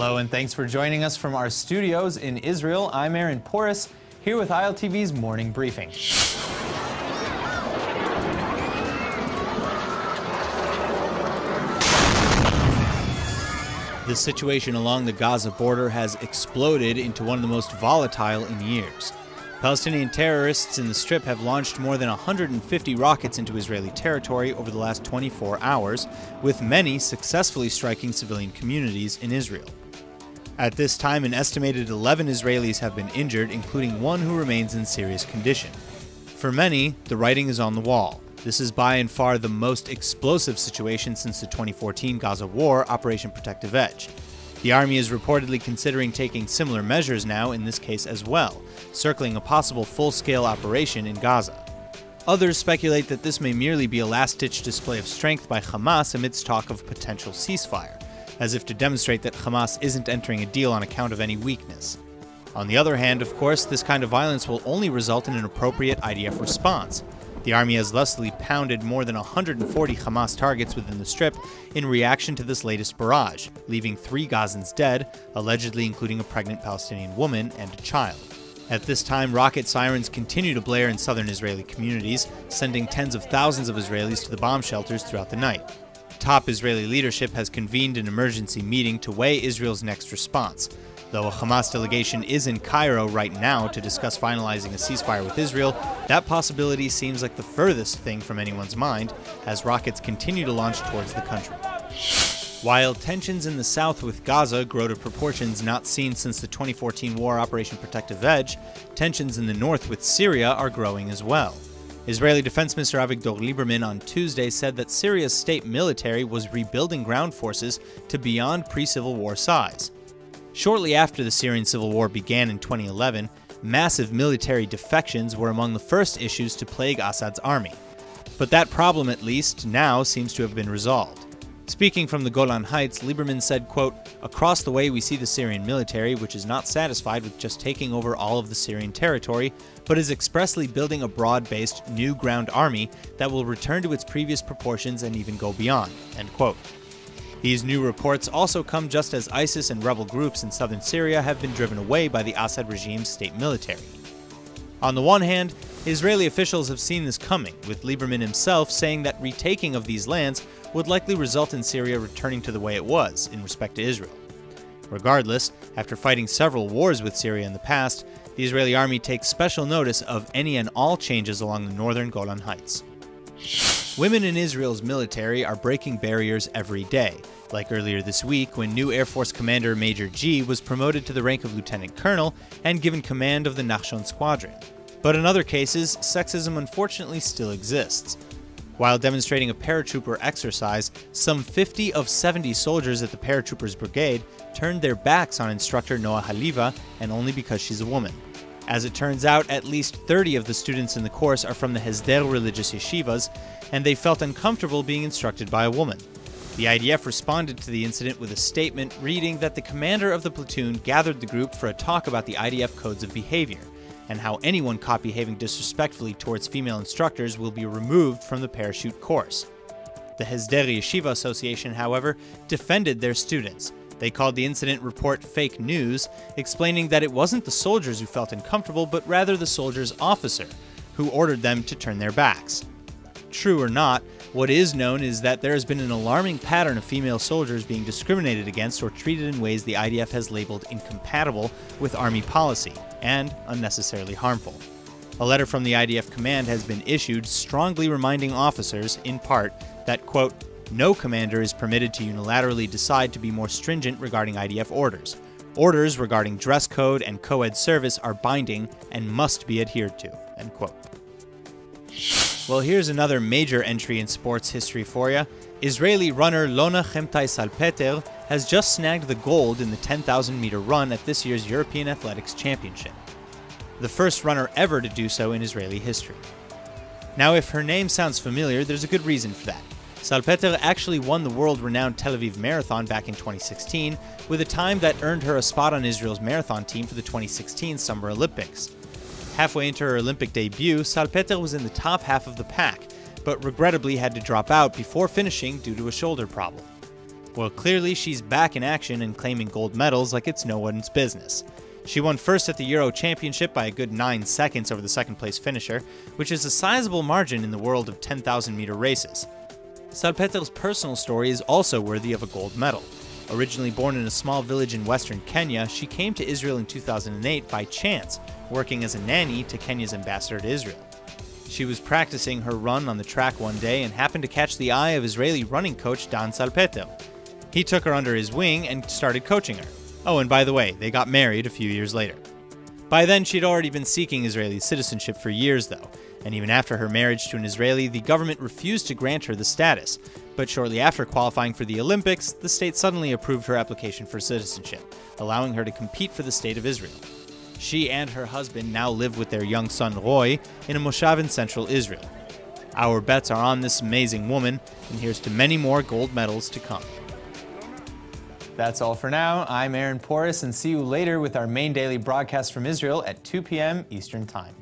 Hello and thanks for joining us from our studios in Israel. I'm Aaron Porras, here with ILTV's Morning Briefing. The situation along the Gaza border has exploded into one of the most volatile in years. Palestinian terrorists in the Strip have launched more than 150 rockets into Israeli territory over the last 24 hours, with many successfully striking civilian communities in Israel. At this time, an estimated 11 Israelis have been injured, including one who remains in serious condition. For many, the writing is on the wall. This is by and far the most explosive situation since the 2014 Gaza war, Operation Protective Edge. The army is reportedly considering taking similar measures now in this case as well, circling a possible full-scale operation in Gaza. Others speculate that this may merely be a last-ditch display of strength by Hamas amidst talk of potential ceasefire, as if to demonstrate that Hamas isn't entering a deal on account of any weakness. On the other hand, of course, this kind of violence will only result in an appropriate IDF response. The army has thusly pounded more than 140 Hamas targets within the Strip in reaction to this latest barrage, leaving 3 Gazans dead, allegedly including a pregnant Palestinian woman and a child. At this time, rocket sirens continue to blare in southern Israeli communities, sending tens of thousands of Israelis to the bomb shelters throughout the night. Top Israeli leadership has convened an emergency meeting to weigh Israel's next response. Though a Hamas delegation is in Cairo right now to discuss finalizing a ceasefire with Israel, that possibility seems like the furthest thing from anyone's mind as rockets continue to launch towards the country. While tensions in the south with Gaza grow to proportions not seen since the 2014 war Operation Protective Edge, tensions in the north with Syria are growing as well. Israeli Defense Minister Avigdor Lieberman on Tuesday said that Syria's state military was rebuilding ground forces to beyond pre-Civil War size. Shortly after the Syrian civil war began in 2011, massive military defections were among the first issues to plague Assad's army. But that problem, at least, now seems to have been resolved. Speaking from the Golan Heights, Lieberman said, quote, "Across the way we see the Syrian military, which is not satisfied with just taking over all of the Syrian territory, but is expressly building a broad-based new ground army that will return to its previous proportions and even go beyond," end quote. These new reports also come just as ISIS and rebel groups in southern Syria have been driven away by the Assad regime's state military. On the one hand, Israeli officials have seen this coming, with Lieberman himself saying that retaking of these lands would likely result in Syria returning to the way it was in respect to Israel. Regardless, after fighting several wars with Syria in the past, the Israeli army takes special notice of any and all changes along the northern Golan Heights. Women in Israel's military are breaking barriers every day, like earlier this week when new Air Force Commander Major G was promoted to the rank of Lieutenant Colonel and given command of the Nachshon Squadron. But in other cases, sexism unfortunately still exists. While demonstrating a paratrooper exercise, some 50 of 70 soldiers at the Paratroopers Brigade turned their backs on instructor Noah Haliva, and only because she's a woman. As it turns out, at least 30 of the students in the course are from the Hesder religious yeshivas, and they felt uncomfortable being instructed by a woman. The IDF responded to the incident with a statement reading that the commander of the platoon gathered the group for a talk about the IDF codes of behavior, and how anyone caught behaving disrespectfully towards female instructors will be removed from the parachute course. The Hesder Yeshiva Association, however, defended their students. They called the incident report fake news, explaining that it wasn't the soldiers who felt uncomfortable, but rather the soldiers' officer, who ordered them to turn their backs. True or not, what is known is that there has been an alarming pattern of female soldiers being discriminated against or treated in ways the IDF has labeled incompatible with Army policy and unnecessarily harmful. A letter from the IDF command has been issued strongly reminding officers, in part, that, quote, "No commander is permitted to unilaterally decide to be more stringent regarding IDF orders. Orders regarding dress code and co-ed service are binding and must be adhered to," end quote. Well, here's another major entry in sports history for you. Israeli runner Lona Chemtai-Salpeter has just snagged the gold in the 10,000-meter run at this year's European Athletics Championship. The first runner ever to do so in Israeli history. Now, if her name sounds familiar, there's a good reason for that. Salpeter actually won the world-renowned Tel Aviv Marathon back in 2016, with a time that earned her a spot on Israel's marathon team for the 2016 Summer Olympics. Halfway into her Olympic debut, Salpeter was in the top half of the pack, but regrettably had to drop out before finishing due to a shoulder problem. Well, clearly she's back in action and claiming gold medals like it's no one's business. She won first at the Euro Championship by a good 9 seconds over the second-place finisher, which is a sizable margin in the world of 10,000-meter races. Salpeter's personal story is also worthy of a gold medal. Originally born in a small village in western Kenya, she came to Israel in 2008 by chance, working as a nanny to Kenya's ambassador to Israel. She was practicing her run on the track one day and happened to catch the eye of Israeli running coach Dan Salpeter. He took her under his wing and started coaching her. Oh, and by the way, they got married a few years later. By then, she'd already been seeking Israeli citizenship for years, though, and even after her marriage to an Israeli, the government refused to grant her the status. But shortly after qualifying for the Olympics, the state suddenly approved her application for citizenship, allowing her to compete for the state of Israel. She and her husband now live with their young son Roy in a moshav in central Israel. Our bets are on this amazing woman, and here's to many more gold medals to come. That's all for now. I'm Aaron Porras, and see you later with our main daily broadcast from Israel at 2 p.m. Eastern Time.